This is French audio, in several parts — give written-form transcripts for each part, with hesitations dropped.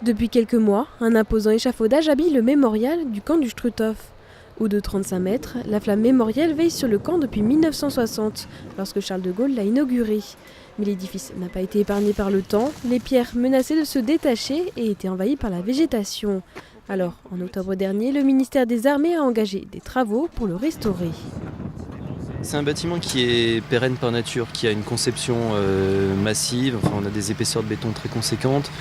Depuis quelques mois, un imposant échafaudage habille le mémorial du camp du Struthof. Haut de 35 mètres, la flamme mémorielle veille sur le camp depuis 1960, lorsque Charles de Gaulle l'a inauguré. Mais l'édifice n'a pas été épargné par le temps, les pierres menaçaient de se détacher et étaient envahies par la végétation. Alors, en octobre dernier, le ministère des Armées a engagé des travaux pour le restaurer. C'est un bâtiment qui est pérenne par nature, qui a une conception massive. Enfin, on a des épaisseurs de béton très conséquentes,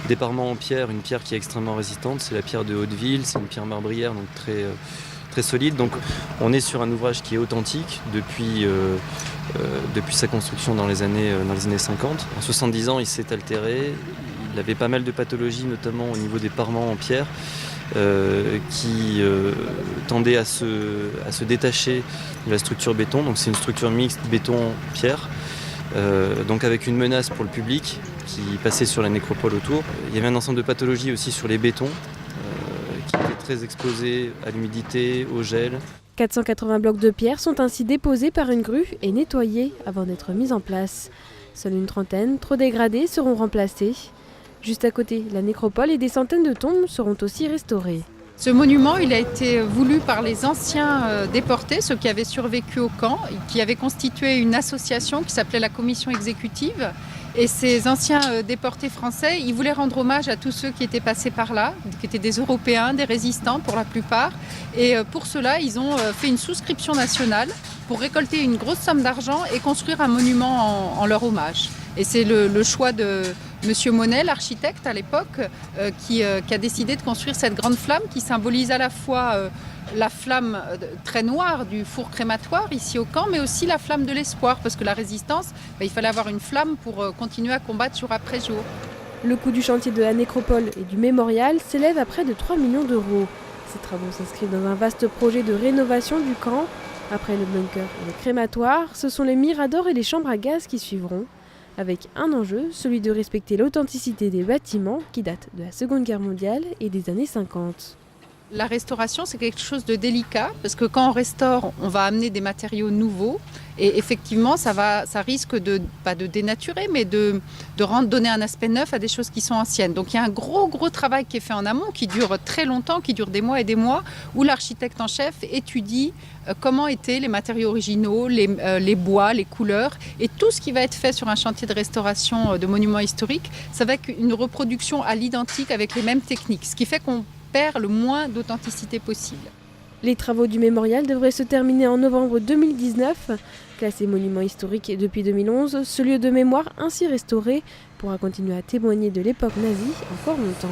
des parements en pierre, une pierre qui est extrêmement résistante, c'est la pierre de Hauteville, c'est une pierre marbrière donc très solide. Donc on est sur un ouvrage qui est authentique depuis sa construction dans les années 50. En 70 ans, il s'est altéré, il avait pas mal de pathologies, notamment au niveau des parements en pierre. Qui tendait à se détacher de la structure béton. Donc c'est une structure mixte béton-pierre, donc avec une menace pour le public qui passait sur la nécropole autour. Il y avait un ensemble de pathologies aussi sur les bétons qui étaient très exposés à l'humidité, au gel. 480 blocs de pierre sont ainsi déposés par une grue et nettoyés avant d'être mis en place. Seule une trentaine, trop dégradées, seront remplacées. Juste à côté, la nécropole et des centaines de tombes seront aussi restaurées. Ce monument, il a été voulu par les anciens déportés, ceux qui avaient survécu au camp, qui avaient constitué une association qui s'appelait la Commission exécutive. Et ces anciens déportés français, ils voulaient rendre hommage à tous ceux qui étaient passés par là, qui étaient des Européens, des résistants pour la plupart. Et pour cela, ils ont fait une souscription nationale pour récolter une grosse somme d'argent et construire un monument en leur hommage. Et c'est le choix de Monsieur Monet, l'architecte à l'époque, qui a décidé de construire cette grande flamme qui symbolise à la fois la flamme très noire du four crématoire ici au camp, mais aussi la flamme de l'espoir, parce que la résistance, il fallait avoir une flamme pour continuer à combattre jour après jour. Le coût du chantier de la nécropole et du mémorial s'élève à près de 3 millions d'euros. Ces travaux s'inscrivent dans un vaste projet de rénovation du camp. Après le bunker et le crématoire, ce sont les miradors et les chambres à gaz qui suivront, avec un enjeu, celui de respecter l'authenticité des bâtiments qui datent de la Seconde Guerre mondiale et des années 50. La restauration, c'est quelque chose de délicat parce que quand on restaure, on va amener des matériaux nouveaux et effectivement, ça risque pas de dénaturer, mais de donner un aspect neuf à des choses qui sont anciennes. Donc il y a un gros travail qui est fait en amont, qui dure très longtemps, qui dure des mois et des mois, où l'architecte en chef étudie comment étaient les matériaux originaux, les bois, les couleurs, et tout ce qui va être fait sur un chantier de restauration de monuments historiques, ça va être une reproduction à l'identique avec les mêmes techniques, ce qui fait qu'on perd le moins d'authenticité possible. Les travaux du mémorial devraient se terminer en novembre 2019. Classé monument historique depuis 2011, ce lieu de mémoire ainsi restauré pourra continuer à témoigner de l'époque nazie encore longtemps.